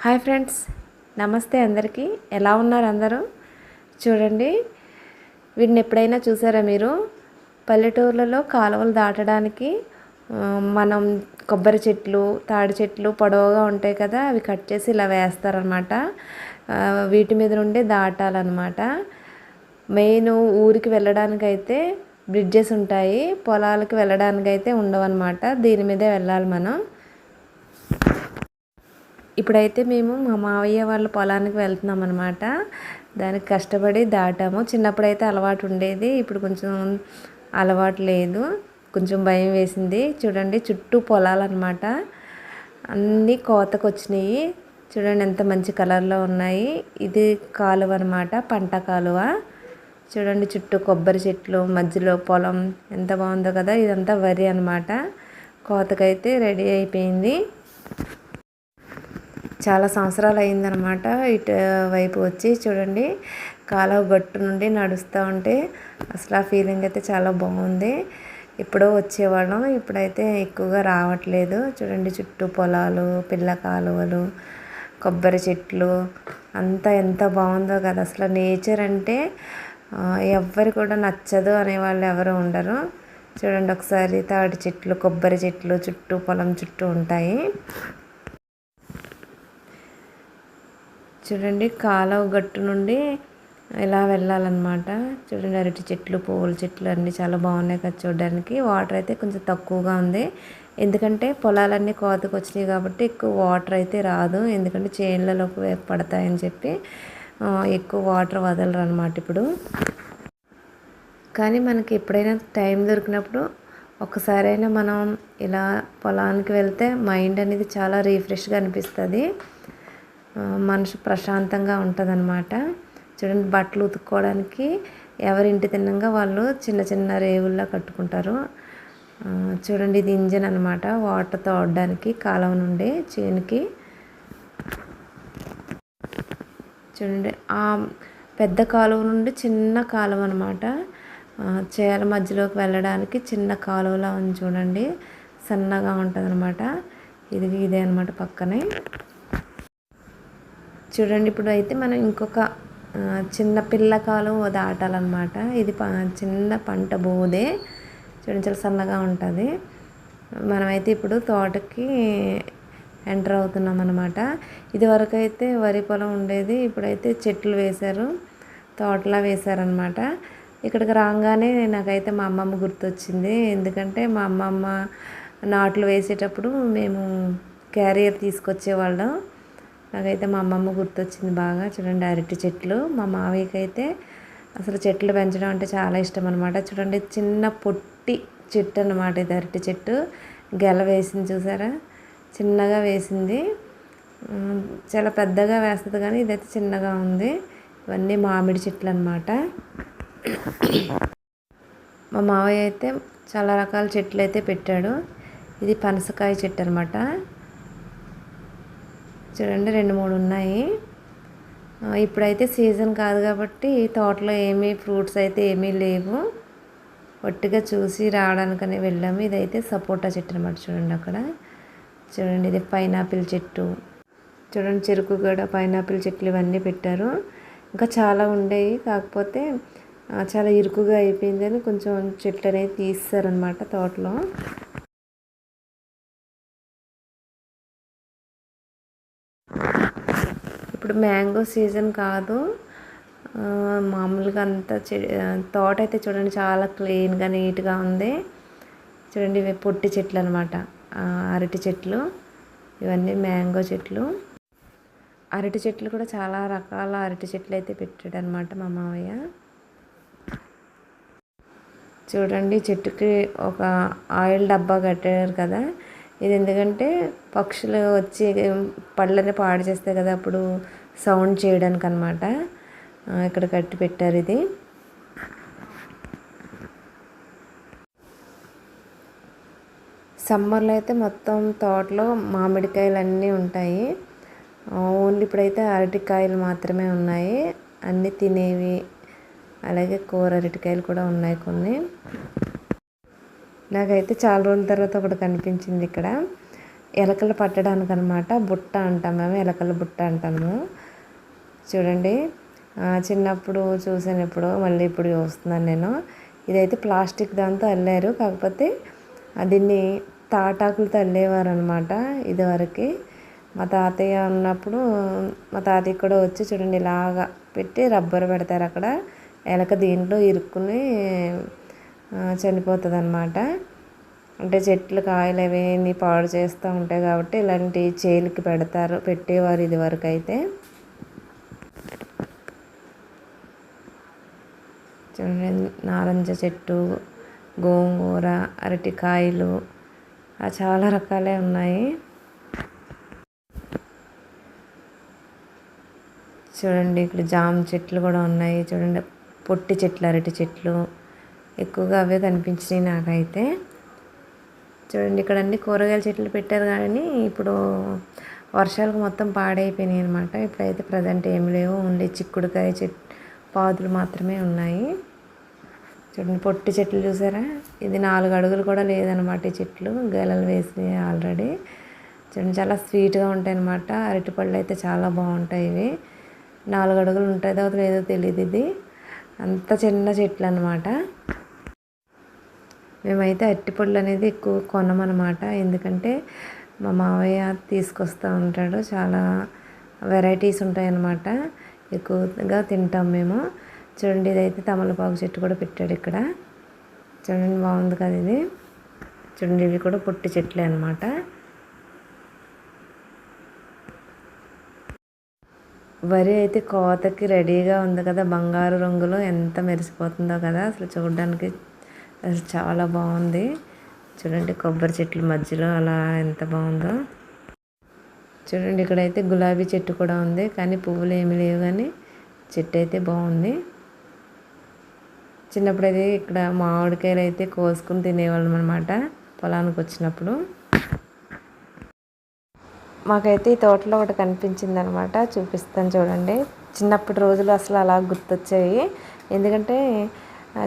Hi friends, నమస్తే అందరికీ. ఎలా ఉన్నారు అందరూ? చూడండి, వీటిని ఎప్పుడైనా చూసారా మీరు? పల్లెటూర్లలో కాలువలు దాటడానికి మనం కొబ్బరి చెట్లు, తాడి చెట్లు పొడవుగా ఉంటాయి కదా, అవి కట్ చేసి ఇలా వేస్తారనమాట. వీటి మీద నుండి దాటాలన్నమాట. మెయిన్ ఊరికి వెళ్ళడానికైతే బ్రిడ్జెస్ ఉంటాయి, పొలాలకు వెళ్ళడానికైతే ఉండవన్నమాట. దీని మీదే వెళ్ళాలి మనం. ఇప్పుడైతే మేము మా మావయ్య వాళ్ళ పొలానికి వెళ్తున్నాం అనమాట. దానికి కష్టపడి దాటాము. చిన్నప్పుడైతే అలవాటు ఉండేది, ఇప్పుడు కొంచెం అలవాటు లేదు, కొంచెం భయం వేసింది. చూడండి, చుట్టూ పొలాలు అనమాట, అన్నీ కోతకు వచ్చినాయి. చూడండి ఎంత మంచి కలర్లో ఉన్నాయి. ఇది కాలువ అనమాట, పంట కాలువ. చూడండి, చుట్టూ కొబ్బరి చెట్లు, మధ్యలో పొలం, ఎంత బాగుందో కదా. ఇదంతా వరి అనమాట. కోతకైతే రెడీ అయిపోయింది. చాలా సంవత్సరాలు అయిందనమాట ఇటు వైపు వచ్చి. చూడండి, కాలువ గట్టు నుండి నడుస్తూ ఉంటే అసలు ఆ ఫీలింగ్ అయితే చాలా బాగుంది. ఎప్పుడో వచ్చేవాళ్ళం, ఇప్పుడైతే ఎక్కువగా రావట్లేదు. చూడండి, చుట్టూ పొలాలు, పిల్ల కాలువలు, కొబ్బరి చెట్లు, అంతా ఎంత బాగుందో కదా. అసలు నేచర్ అంటే ఎవ్వరు కూడా నచ్చదు అనేవాళ్ళు ఎవరు ఉండరు. చూడండి ఒకసారి, తాటి చెట్లు, కొబ్బరి చెట్లు చుట్టూ, పొలం చుట్టూ ఉంటాయి. చూడండి, కాలువ గట్టు నుండి ఇలా వెళ్ళాలన్నమాట. చూడండి, అరటి చెట్లు, పువ్వుల చెట్లు అన్నీ చాలా బాగున్నాయి కదా చూడడానికి. వాటర్ అయితే కొంచెం తక్కువగా ఉంది, ఎందుకంటే పొలాలన్నీ కోతకు వచ్చినాయి కాబట్టి ఎక్కువ వాటర్ అయితే రాదు. ఎందుకంటే చేన్లలోకి పడతాయని చెప్పి ఎక్కువ వాటర్ వదలరు అనమాట ఇప్పుడు. కానీ మనకి ఎప్పుడైనా టైం దొరికినప్పుడు ఒకసారైనా మనం ఇలా పొలానికి వెళ్తే మైండ్ అనేది చాలా రీఫ్రెష్గా అనిపిస్తుంది, మనసు ప్రశాంతంగా ఉంటుంది అనమాట. చూడండి, బట్టలు ఉతుక్కోవడానికి ఎవరింటి తిన్నంగా వాళ్ళు చిన్న చిన్న రేవుల్లా కట్టుకుంటారు. చూడండి, ఇది ఇంజిన్ అనమాట, వాటర్ తోడడానికి కాలువ నుండి చేనుకి. చూడండి, ఆ పెద్ద కాలువ నుండి చిన్న కాలువ అనమాట, చేల మధ్యలోకి వెళ్ళడానికి చిన్న కాలువలా ఉంది. చూడండి, సన్నగా ఉంటుంది అనమాట. ఇదే అనమాట పక్కనే. చూడండి, ఇప్పుడు అయితే మనం ఇంకొక చిన్న పిల్ల కాలువ దాటాలన్నమాట. ఇది చిన్న పంట బోదే. చూడండి, చాలా సన్నగా ఉంటుంది. మనమైతే ఇప్పుడు తోటకి ఎంటర్ అవుతున్నాం అనమాట. ఇదివరకు అయితే వరి పొలం ఉండేది, ఇప్పుడైతే చెట్లు వేశారు, తోటలా వేశారనమాట. ఇక్కడికి రాగానే నాకైతే మా అమ్మమ్మ గుర్తొచ్చింది. ఎందుకంటే మా అమ్మమ్మ నాట్లు వేసేటప్పుడు మేము క్యారియర్ తీసుకొచ్చేవాళ్ళం. నాకైతే మా అమ్మమ్మ గుర్తొచ్చింది బాగా. చూడండి, అరటి చెట్లు. మా మావయ్యకి అయితే అసలు చెట్లు పెంచడం అంటే చాలా ఇష్టం అనమాట. చూడండి, చిన్న పొట్టి చెట్టు అనమాట ఇది, అరటి చెట్టు. గెల వేసింది చూసారా, చిన్నగా వేసింది. చాలా పెద్దగా వేస్తుంది కానీ ఇదైతే చిన్నగా ఉంది. ఇవన్నీ మామిడి చెట్లు అనమాట. మా మావయ్య అయితే చాలా రకాల చెట్లు అయితే పెట్టాడు. ఇది పనసకాయ చెట్టు అనమాట. చూడండి, 2-3 ఉన్నాయి. ఇప్పుడైతే సీజన్ కాదు కాబట్టి తోటలో ఏమీ ఫ్రూట్స్ అయితే ఏమీ లేవు, ఒట్టిగా చూసి రావడానికనే వెళ్ళాము. ఇదైతే సపోటా చెట్టు అనమాట. చూడండి అక్కడ. చూడండి, ఇది పైనాపిల్ చెట్టు. చూడండి, చెరుకు గడ, పైనాపిల్ చెట్లు ఇవన్నీ పెట్టారు. ఇంకా చాలా ఉండేవి, కాకపోతే చాలా ఇరుకుగా అయిపోయిందని కొంచెం చెట్లు అనేది తీస్తారనమాట తోటలో. ఇప్పుడు మ్యాంగో సీజన్ కాదు, మామూలుగా అంతా తోట అయితే చూడండి చాలా క్లీన్గా నీట్గా ఉంది. చూడండి, ఇవి పొట్టి చెట్లు అనమాట, అరటి చెట్లు. ఇవన్నీ మ్యాంగో చెట్లు. అరటి చెట్లు కూడా చాలా రకాల అరటి చెట్లు అయితే పెట్టాడు అనమాట మా మావయ్య. చూడండి, చెట్టుకి ఒక ఆయిల్ డబ్బా కట్టారు కదా. ఇది ఎందుకంటే పక్షులు వచ్చి పళ్ళని పాడు చేస్తాయి కదా, అప్పుడు సౌండ్ చేయడానికి అనమాట ఇక్కడ కట్టి పెట్టారు ఇది. సమ్మర్లో అయితే మొత్తం తోటలో మామిడికాయలు అన్నీ ఉంటాయి. ఓన్లీ ఇప్పుడైతే అరటికాయలు మాత్రమే ఉన్నాయి, అన్నీ తినేవి. అలాగే కూర అరటికాయలు కూడా ఉన్నాయి కొన్ని. నాకైతే చాలా రోజుల తర్వాత ఒకటి కనిపించింది ఇక్కడ. ఎలకలు పట్టడానికి అనమాట. బుట్ట అంటాం మేము, ఎలకల బుట్ట అంటాము. చూడండి, చిన్నప్పుడు చూసాను, ఇప్పుడు మళ్ళీ ఇప్పుడు చూస్తున్నాను నేను. ఇదైతే ప్లాస్టిక్ దాంతో అల్లారు, కాకపోతే దీన్ని తాటాకులతో అల్లేవారు అనమాట ఇదివరకు. మా తాతయ్య ఉన్నప్పుడు మా తాతయ్య కూడా వచ్చి చూడండి ఇలాగా పెట్టి రబ్బర్ పెడతారు అక్కడ, ఎలక దీంట్లో ఇరుక్కుని చనిపోతుంది అనమాట. అంటే చెట్లు కాయలు అవన్నీ పాడు చేస్తూ ఉంటాయి కాబట్టి ఇలాంటి చేలుకి పెట్టేవారు ఇది వరకు అయితే. చూడండి, నారింజ చెట్టు, గోంగూర, అరటికాయలు చాలా రకాలే ఉన్నాయి. చూడండి ఇక్కడ జామ చెట్లు కూడా ఉన్నాయి. చూడండి పొట్టి చెట్లు, అరటి చెట్లు ఎక్కువగా అవే కనిపించినాయి నాకైతే. చూడండి ఇక్కడ అన్ని కూరగాయల చెట్లు పెట్టారు, కానీ ఇప్పుడు వర్షాలకు మొత్తం పాడైపోయినాయి అనమాట. ఇప్పుడైతే ప్రజెంట్ ఏమి లేవు, ఓన్లీ చిక్కుడుకాయ పాదులు మాత్రమే ఉన్నాయి. చూడండి పొట్టి చెట్లు చూసారా, ఇది 4 అడుగులు కూడా లేదనమాట. ఈ చెట్లు గెలలు వేసి ఆల్రెడీ. చూడండి చాలా స్వీట్గా ఉంటాయి అనమాట. అరటిపళ్ళు అయితే చాలా బాగుంటాయి. ఇవి 4 అడుగులు ఉంటుందో లేదో తెలియదు, ఇది అంత చిన్న చెట్లు అనమాట. మేమైతే అరటిపళ్ళు అనేది ఎక్కువ కొనమన్నమాట, ఎందుకంటే మా మావయ్య తీసుకొస్తూ ఉంటాడు. చాలా వెరైటీస్ ఉంటాయి అన్నమాట, ఎక్కువగా తింటాం మేము. చూడండి ఇదైతే తమలపాకు చెట్టు కూడా పెట్టాడు ఇక్కడ. చూడండి బాగుంది కదా ఇది. చూడండి ఇవి కూడా పొట్టి చెట్లే అనమాట. వరి అయితే కోతకి రెడీగా ఉంది కదా, బంగారు రంగులో ఎంత మెరిసిపోతుందో కదా, అసలు చూడడానికి అసలు చాలా బాగుంది. చూడండి కొబ్బరి చెట్ల మధ్యలో అలా ఎంత బాగుందో. చూడండి ఇక్కడైతే గులాబీ చెట్టు కూడా ఉంది, కానీ పువ్వులు ఏమి లేవు, కానీ చెట్టు అయితే బాగుంది. చిన్నప్పుడైతే ఇక్కడ మామిడికాయలు అయితే కోసుకుని తినేవాళ్ళం అనమాట పొలానికి వచ్చినప్పుడు. మాకైతే ఈ తోటలో ఒకటి కనిపించింది అనమాట, చూపిస్తాను చూడండి. చిన్నప్పటి రోజులు అసలు అలా గుర్తొచ్చాయి, ఎందుకంటే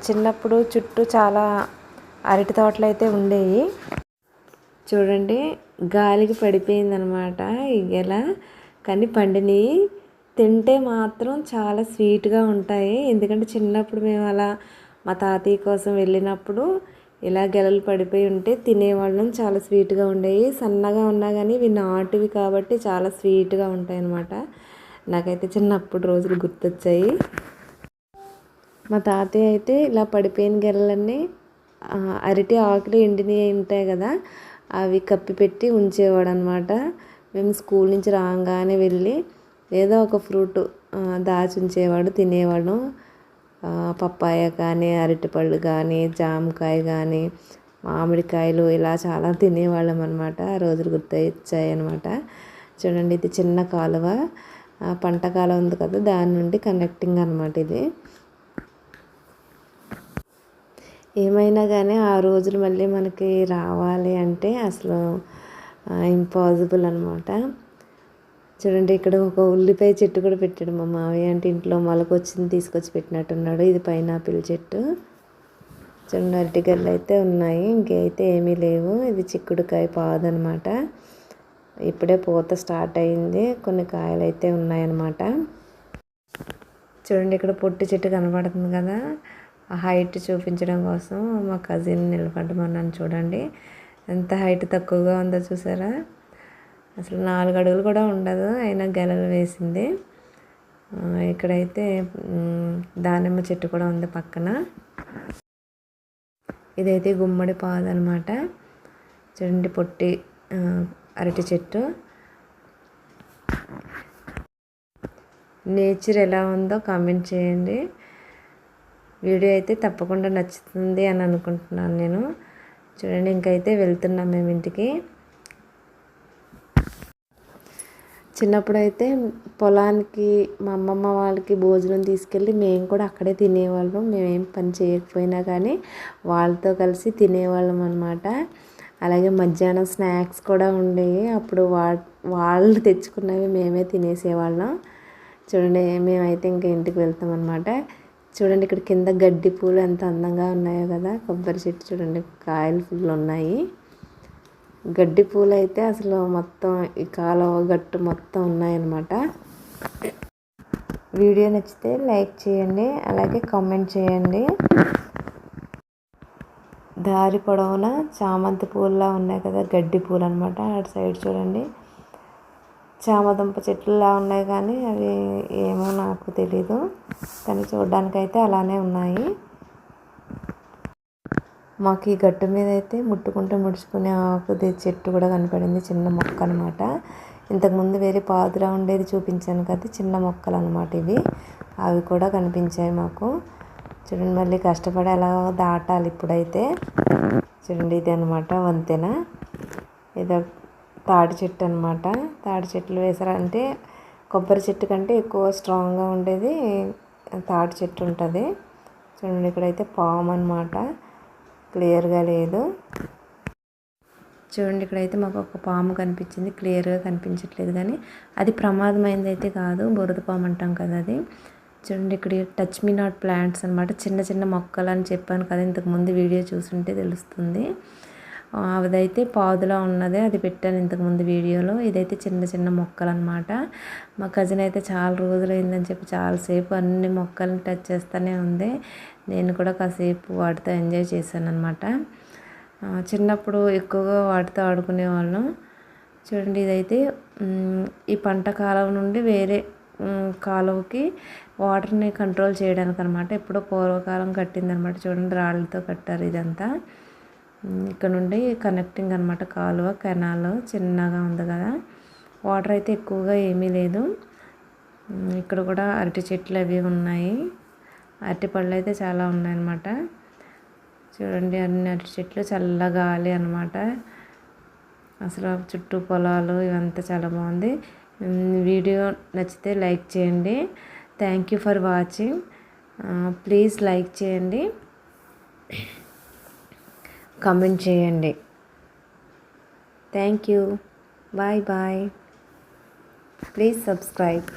చిన్నప్పుడు చుట్టూ చాలా అరటి తోటలు అయితే ఉండేవి. చూడండి గాలికి పడిపోయిందనమాట ఈ గెల, కానీ పండిని తింటే మాత్రం చాలా స్వీట్గా ఉంటాయి. ఎందుకంటే చిన్నప్పుడు మేము అలా మా తాతయ్య కోసం వెళ్ళినప్పుడు ఇలా గెలలు పడిపోయి ఉంటే తినేవాళ్ళం, చాలా స్వీట్గా ఉండేవి. సన్నగా ఉన్నా కానీ ఇవి నాటువి కాబట్టి చాలా స్వీట్గా ఉంటాయి అన్నమాట. నాకైతే చిన్నప్పుడు రోజులు గుర్తొచ్చాయి. మా తాతయ్య అయితే ఇలా పడిపోయిన గెలలన్నీ అరటి ఆకులు ఎండినవి ఉంటాయి కదా, అవి కప్పి పెట్టి ఉంచేవాడు అనమాట. మేము స్కూల్ నుంచి రాగానే వెళ్ళి ఏదో ఒక ఫ్రూట్ దాచి ఉంచేవాడు, తినేవాడు. పప్పాయ కానీ, అరటిపళ్ళు కానీ, జామకాయ కానీ, మామిడికాయలు ఇలా చాలా తినేవాళ్ళం అనమాట. ఆ రోజులు గుర్తొచ్చాయి అనమాట. చూడండి ఇది చిన్న కాలువ, పంట కాలువ ఉంది కదా, దాని నుండి కనెక్టింగ్ అనమాట ఇది. ఏమైనా కానీ ఆ రోజులు మళ్ళీ మనకి రావాలి అంటే అసలు ఇంపాసిబుల్ అనమాట. చూడండి ఇక్కడ ఒక ఉల్లిపాయ చెట్టు కూడా పెట్టాడు మా మావయ్య, అంటే ఇంట్లో మొలకొచ్చింది తీసుకొచ్చి పెట్టినట్టున్నాడు. ఇది పైనాపిల్ చెట్టు. చూడండి అరటిగల్లు అయితే ఉన్నాయి, ఇంకైతే ఏమీ లేవు. ఇది చిక్కుడుకాయ పాదు అనమాట, ఇప్పుడే పూత స్టార్ట్ అయింది, కొన్ని కాయలు అయితే ఉన్నాయన్నమాట. చూడండి ఇక్కడ పొట్టి చెట్టు కనబడుతుంది కదా, ఆ హైట్ చూపించడం కోసం మా కజిన్ నిలబడమన్నాను. చూడండి ఎంత హైట్ తక్కువగా ఉందో చూసారా, అసలు 4 అడుగులు కూడా ఉండదు, అయినా గెలలు వేసింది. ఇక్కడైతే దానిమ్మ చెట్టు కూడా ఉంది పక్కన. ఇదైతే గుమ్మడి పాదు అనమాట. చూడండి పొట్టి అరటి చెట్టు. నేచర్ ఎలా ఉందో కామెంట్ చేయండి. వీడియో అయితే తప్పకుండా నచ్చుతుంది అని అనుకుంటున్నాను నేను. చూడండి ఇంకైతే వెళ్తున్నాం మేము ఇంటికి. చిన్నప్పుడు అయితే పొలానికి మా అమ్మమ్మ వాళ్ళకి భోజనం తీసుకెళ్ళి మేము కూడా అక్కడే తినేవాళ్ళం. మేమేం పని చేయకపోయినా కానీ వాళ్ళతో కలిసి తినేవాళ్ళం అనమాట. అలాగే మధ్యాహ్నం స్నాక్స్ కూడా ఉండేవి, అప్పుడు వాళ్ళు తెచ్చుకున్నవి మేమే తినేసేవాళ్ళం. చూడండి మేమైతే ఇంకా ఇంటికి వెళ్తాం అనమాట. చూడండి ఇక్కడ కింద గడ్డి పూలు ఎంత అందంగా ఉన్నాయో కదా, కొబ్బరి చెట్టు చూడండి కాయలు ఫుల్ ఉన్నాయి. గడ్డి పూలు అయితే అసలు మొత్తం ఈ కాలువ గట్టు మొత్తం ఉన్నాయన్నమాట. వీడియో నచ్చితే లైక్ చేయండి, అలాగే కామెంట్ చేయండి. దారి పొడవునా చామంతి పూల్లా ఉన్నాయి కదా, గడ్డి పూలు అనమాట. అటు సైడ్ చూడండి చామదుంప చెట్లులా ఉన్నాయి, కానీ అవి ఏమో నాకు తెలీదు, కానీ చూడడానికైతే అలానే ఉన్నాయి. మాకు ఈ గట్టు మీద అయితే ముట్టుకుంటే ముడుచుకునే ఆకుది చెట్టు కూడా కనపడింది, చిన్న మొక్క అనమాట. ఇంతకుముందు వేరే పాదులా ఉండేది చూపించాను కదా, చిన్న మొక్కలు అనమాట ఇవి. అవి కూడా కనిపించాయి మాకు. చూడండి మళ్ళీ కష్టపడి ఎలా దాటాలి ఇప్పుడైతే. చూడండి ఇది అనమాట వంతెన. ఇదో తాడి చెట్టు అనమాట. తాడి చెట్లు వేసారంటే కొబ్బరి చెట్టు కంటే ఎక్కువ స్ట్రాంగ్గా ఉండేది తాడి చెట్టు ఉంటుంది. చూడండి ఇక్కడైతే పాము అనమాట, క్లియర్గా లేదు. చూడండి ఇక్కడైతే మాకు ఒక పాము కనిపించింది, క్లియర్గా కనిపించట్లేదు, కానీ అది ప్రమాదమైనది అయితే కాదు, బురద పాము అంటాం కదా అది. చూడండి ఇక్కడ టచ్ మీ నాట్ ప్లాంట్స్ అనమాట, చిన్న చిన్న మొక్కలు అని చెప్పాను కదా ఇంతకుముందు, వీడియో చూసుంటే తెలుస్తుంది. అదైతే పాదులా ఉన్నది, అది పెట్టాను ఇంతకుముందు వీడియోలో. ఇదైతే చిన్న చిన్న మొక్కలు అనమాట. మా కజిన్ అయితే చాలా రోజులు అయిందని చెప్పి చాలాసేపు అన్ని మొక్కల్ని టచ్ చేస్తూనే ఉంది. నేను కూడా కాసేపు వాటితో ఎంజాయ్ చేశాను అనమాట. చిన్నప్పుడు ఎక్కువగా వాటితో ఆడుకునేవాళ్ళం. చూడండి ఇదైతే ఈ పంట కాలువ నుండి వేరే కాలువకి వాటర్ని కంట్రోల్ చేయడానికి అనమాట. ఎప్పుడో పూర్వకాలం కట్టిందనమాట. చూడండి రాళ్ళతో కట్టారు ఇదంతా. ఇక్కడ నుండి కనెక్టింగ్ అనమాట, కాలువ కెనాల్ చిన్నగా ఉంది కదా. వాటర్ అయితే ఎక్కువగా ఏమీ లేదు. ఇక్కడ కూడా అరటి చెట్లు అవి ఉన్నాయి, అరటి పళ్ళు అయితే చాలా ఉన్నాయన్నమాట. చూడండి అన్ని అరటి చెట్లు, చల్లగా గాలి అనమాట. అసలు చుట్టూ పొలాలు ఇవంతా చాలా బాగుంది. వీడియో నచ్చితే లైక్ చేయండి. Thank you for watching. Please like చేయండి, కామెంట్ చేయండి. Thank you. Bye bye. Please subscribe.